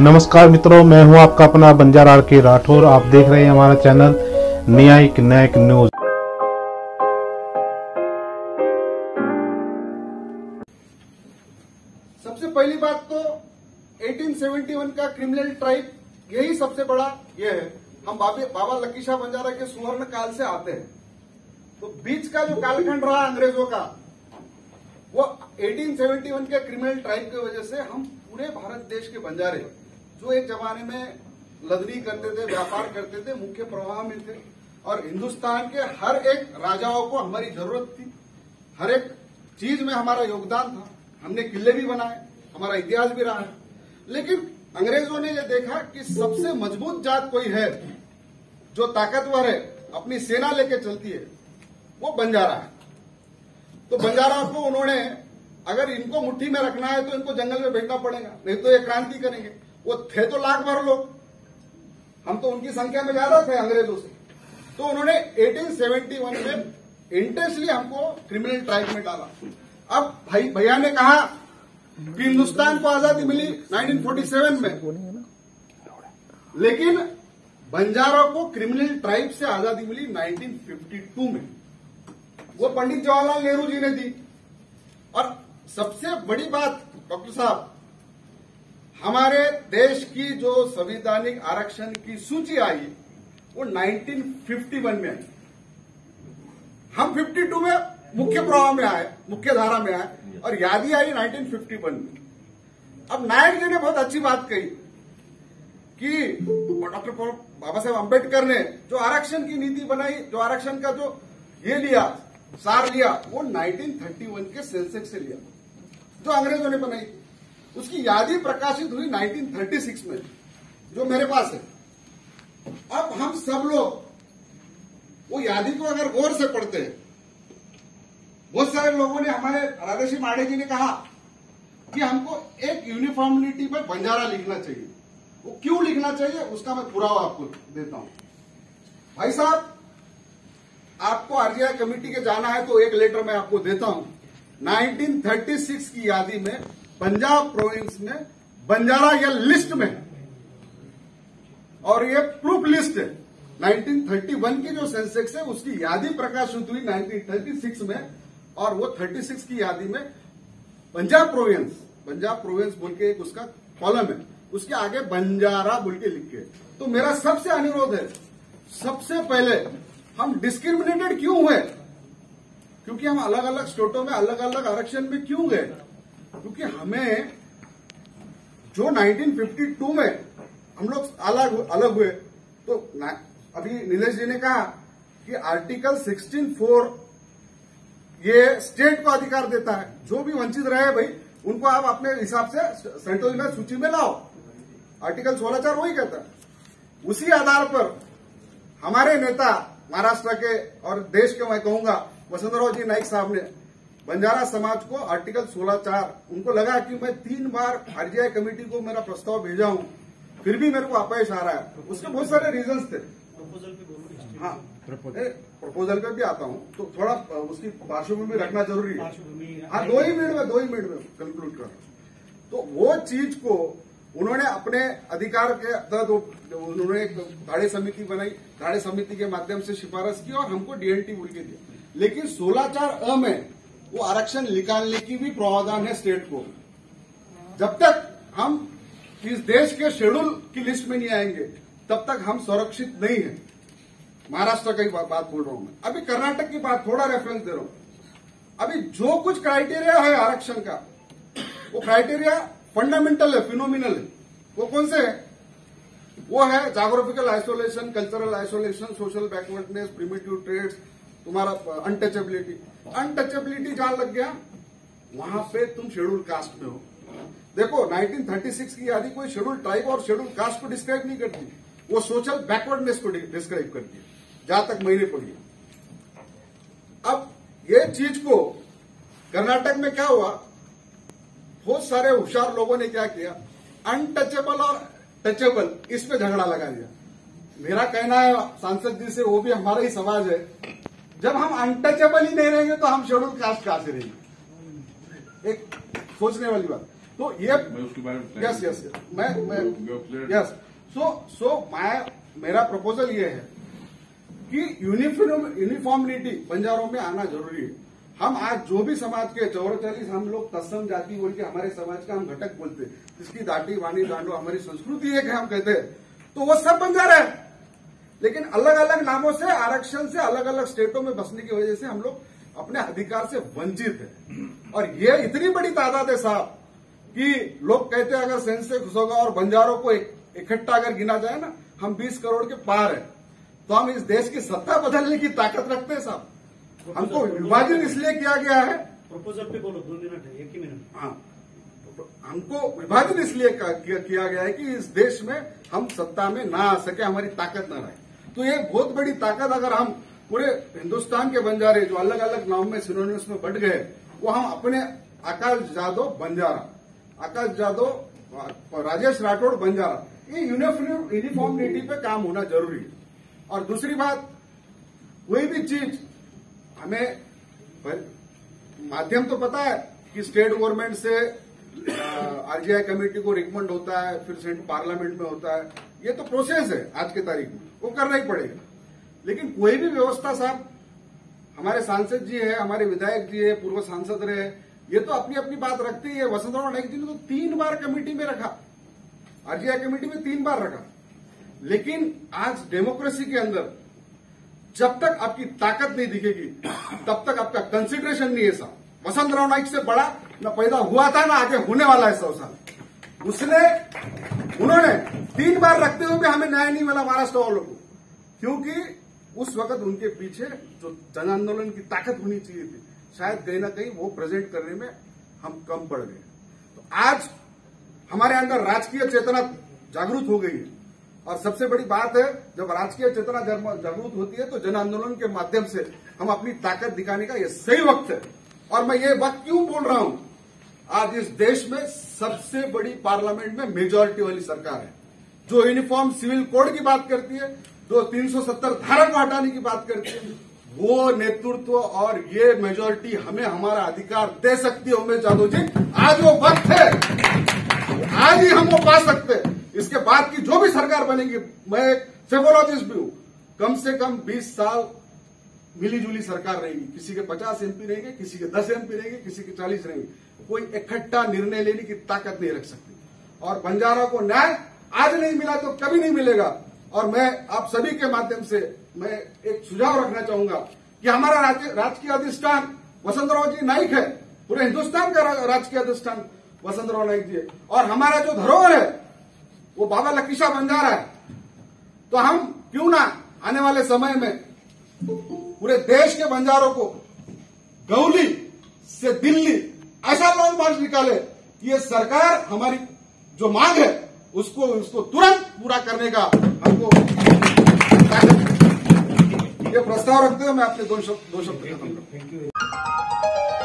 नमस्कार मित्रों, मैं हूं आपका अपना बंजारा आर.के. राठौर। आप देख रहे हैं हमारा चैनल न्यायिक न्यूज। सबसे पहली बात तो 1871 का क्रिमिनल ट्राइब, यही सबसे बड़ा ये है। हम बाबा लकी शाह बंजारा के सुवर्ण काल से आते हैं, तो बीच का जो कालखंड रहा अंग्रेजों का, वो 1871 के क्रिमिनल ट्राइब की वजह से हम पूरे भारत देश के बंजारे, जो एक जमाने में लदनी करते थे, व्यापार करते थे, मुख्य प्रवाह में थे और हिंदुस्तान के हर एक राजाओं को हमारी जरूरत थी, हर एक चीज में हमारा योगदान था। हमने किले भी बनाए, हमारा इतिहास भी रहा है। लेकिन अंग्रेजों ने यह देखा कि सबसे मजबूत जात कोई है जो ताकतवर है, अपनी सेना लेके चलती है, वो बंजारा है। तो बंजारा को उन्होंने, अगर इनको मुट्ठी में रखना है तो इनको जंगल में भेजना पड़ेगा, नहीं तो ये क्रांति करेंगे। वो थे तो लाख भर लोग, हम तो उनकी संख्या में ज्यादा थे अंग्रेजों से। तो उन्होंने 1871 में इंटेंशनली हमको क्रिमिनल ट्राइब में डाला। अब भैया ने कहा कि हिंदुस्तान को आजादी मिली 1947 में, लेकिन बंजारों को क्रिमिनल ट्राइब से आजादी मिली 1952 में। वो पंडित जवाहरलाल नेहरू जी ने दी। और सबसे बड़ी बात डॉक्टर साहब, हमारे देश की जो संवैधानिक आरक्षण की सूची आई वो 1951 में आई। हम 52 में मुख्य प्रवाह में आए, मुख्य धारा में आए, और यादी आई 1951 में। अब नायक जी ने बहुत अच्छी बात कही कि डॉक्टर बाबा साहेब अम्बेडकर ने जो आरक्षण की नीति बनाई, जो आरक्षण का जो ये लिया, सार लिया, वो 1931 के सेंसेक्स से लिया, जो अंग्रेजों ने बनाई। उसकी यादी प्रकाशित हुई 1936 में, जो मेरे पास है। अब हम सब लोग वो यादी को अगर गौर से पढ़ते हैं, बहुत सारे लोगों ने, हमारे राधेशी माड़े जी ने कहा कि हमको एक यूनिफॉर्मिटी पर बंजारा लिखना चाहिए। वो क्यों लिखना चाहिए, उसका मैं पुरावा आपको देता हूं। भाई साहब, आपको आरजीआई कमेटी के जाना है तो एक लेटर मैं आपको देता हूं। 1936 की यादी में पंजाब प्रोविंस में बंजारा या लिस्ट में, और ये प्रूफ लिस्ट है। 1931 की जो सेंसेक्स है उसकी यादी प्रकाशित हुई 1936 में, और वो 36 की यादी में पंजाब प्रोविंस बोल के एक उसका कॉलम है, उसके आगे बंजारा बोल के लिख के। तो मेरा सबसे अनुरोध है, सबसे पहले हम डिस्क्रिमिनेटेड क्यों हुए, क्योंकि हम अलग अलग स्टेटों में अलग अलग आरक्षण में क्यों गए, क्योंकि हमें जो 1952 में हम लोग अलग हुए, तो अभी नीलेश जी ने कहा कि आर्टिकल 16(4) ये स्टेट को अधिकार देता है, जो भी वंचित रहे भाई उनको आप अपने हिसाब से सेंट्रल में सूची में लाओ। आर्टिकल 16(4) वही कहता है। उसी आधार पर हमारे नेता महाराष्ट्र के और देश के, मैं कहूंगा वसंतराव जी नाइक साहब ने बंजारा समाज को आर्टिकल 16(4), उनको लगा कि मैं 3 बार आरजीआई कमेटी को मेरा प्रस्ताव भेजा हूं, फिर भी मेरे को अपयश आ रहा है। उसके बहुत सारे रीजंस थे। हाँ, प्रपोजल पे भी आता हूं, तो थोड़ा उसकी पार्श्वभूमि रखना जरूरी है। हाँ, 2 ही मिनट में कंक्लूड कर। तो वो चीज को उन्होंने अपने अधिकार के तहत उन्होंने एक धाड़े समिति बनाई, धाड़े समिति के माध्यम से सिफारिश की और हमको डीएनटी बोल के दिया। लेकिन 16(4) में वो आरक्षण निकालने की भी प्रावधान है स्टेट को। जब तक हम इस देश के शेड्यूल की लिस्ट में नहीं आएंगे, तब तक हम सुरक्षित नहीं है। महाराष्ट्र की बात बोल रहा हूं मैं। अभी कर्नाटक की बात थोड़ा रेफरेंस दे रहा हूं। अभी जो कुछ क्राइटेरिया है आरक्षण का, वो क्राइटेरिया फंडामेंटल है, फिनोमिनल है। वो कौन से है? वो है geographical isolation, cultural isolation, social backwardness, primitive traits, तुम्हारा अनटचेबिलिटी जहां लग गया, वहां पे तुम शेड्यूल कास्ट में हो। देखो, 1936 की यादी कोई शेड्यूल ट्राइब और शेड्यूल कास्ट को डिस्क्राइब नहीं करती, वो सोशल बैकवर्डनेस को डिस्क्राइब करती है, जहां तक मैंने पढ़ी। अब ये चीज को कर्नाटक में क्या हुआ, बहुत सारे होशियार लोगों ने क्या किया, अनटचेबल और टचेबल इस पे झगड़ा लगा दिया। मेरा कहना है सांसद जी से, वो भी हमारा ही समाज है, जब हम अनटचेबल ही नहीं रहेंगे तो हम शेड्यूल कास्ट कहां से रहेंगे? एक सोचने वाली बात। तो ये मैं उसके बारे में यस यस मैं यस सो मेरा प्रपोजल ये है कि यूनिफॉर्मिटी बंजारों में आना जरूरी है। हम आज जो भी समाज के 44 हम लोग तत्सम जाति बोल के हमारे समाज का हम घटक बोलते हैं, जिसकी दाटी वाणी दांडो हमारी संस्कृति एक है, हम कहते हैं, तो वो सब बंजारा है। लेकिन अलग अलग नामों से, आरक्षण से, अलग अलग स्टेटों में बसने की वजह से हम लोग अपने अधिकार से वंचित है। और ये इतनी बड़ी तादाद है साहब कि लोग कहते हैं अगर सेंसेक्स होगा और बंजारों को इकट्ठा अगर गिना जाए ना, हम 20 करोड़ के पार है। तो हम इस देश की सत्ता बदलने की ताकत रखते हैं साहब। हमको विभाजन इसलिए किया गया है, प्रपोजल पे बोलो 2 मिनट है, 1 ही मिनट। हाँ, हमको विभाजन इसलिए किया गया है कि इस देश में हम सत्ता में ना आ सके, हमारी ताकत न रहे। तो ये बहुत बड़ी ताकत अगर हम पूरे हिंदुस्तान के बंजारे जो अलग अलग नाम में सिनोनिम्स में बढ़ गए, वो हम अपने आकाश जादव बंजारा, आकाश जादव राजेश राठौड़ बंजारा, ये यूनिफॉर्मिटी पे काम होना जरूरी है। और दूसरी बात, कोई भी चीज हमें माध्यम तो पता है कि स्टेट गवर्नमेंट से आरजीआई कमेटी को रिकमेंड होता है, फिर सेंट्रल पार्लियामेंट में होता है, ये तो प्रोसेस है आज के तारीख में, वो करना ही पड़ेगा। लेकिन कोई भी व्यवस्था साहब, हमारे सांसद जी है, हमारे विधायक जी है, पूर्व सांसद रहे, ये तो अपनी अपनी बात रखते ही है। वसंतराव नाईक जी ने तो 3 बार कमेटी में रखा, आरजीआई कमेटी में 3 बार रखा। लेकिन आज डेमोक्रेसी के अंदर जब तक आपकी ताकत नहीं दिखेगी तब तक आपका कंसिडरेशन नहीं है साहब। वसंतराव नाईक से बड़ा न पैदा हुआ था ना आगे होने वाला है 100 साल। उन्होंने 3 बार रखते हुए भी हमें न्याय नहीं मिला महाराष्ट्र वालों को, क्योंकि उस वक्त उनके पीछे जो जन आंदोलन की ताकत होनी चाहिए थी, शायद कहीं ना कहीं वो प्रेजेंट करने में हम कम पड़ गए। तो आज हमारे अंदर राजकीय चेतना जागरूक हो गई है। और सबसे बड़ी बात है, जब राजकीय चेतना जागरूक होती है तो जन आंदोलन के माध्यम से हम अपनी ताकत दिखाने का ये सही वक्त है। और मैं ये बात क्यों बोल रहा हूं, आज इस देश में सबसे बड़ी पार्लियामेंट में मेजोरिटी वाली सरकार है, जो यूनिफॉर्म सिविल कोड की बात करती है, जो 370 धारा को हटाने की बात करती है, वो नेतृत्व और ये मेजोरिटी हमें हमारा अधिकार दे सकती है। उमेश यादव जी, आज वो वक्त है, आज ही हम वो पा सकते हैं। इसके बाद की जो भी सरकार बनेगी, मैं सेफोलॉजिस्ट भी हूं, कम से कम 20 साल मिलीजुली सरकार रहेगी। किसी के 50 एमपी रहेंगे, किसी के 10 एमपी रहेंगे, किसी के 40 रहेंगे। कोई इकट्ठा निर्णय लेने की ताकत नहीं रख सकती। और बंजारा को न्याय आज नहीं मिला तो कभी नहीं मिलेगा। और मैं आप सभी के माध्यम से मैं एक सुझाव रखना चाहूंगा कि हमारा राजकीय अधिष्ठान वसंतराव जी नाईक है, पूरे हिंदुस्तान का राजकीय अधिष्ठान वसंतराव नाईक जी है। और हमारा जो धरोहर है वो बाबा लकीशा बंजारा है। तो हम क्यों ना आने वाले समय में पूरे देश के बंजारों को गौली से दिल्ली ऐसा लॉन्ग मार्च निकाले कि ये सरकार हमारी जो मांग है उसको तुरंत पूरा करने का हमको ये प्रस्ताव रखते हुए मैं अपने 2 शब्द खत्म करता हूं।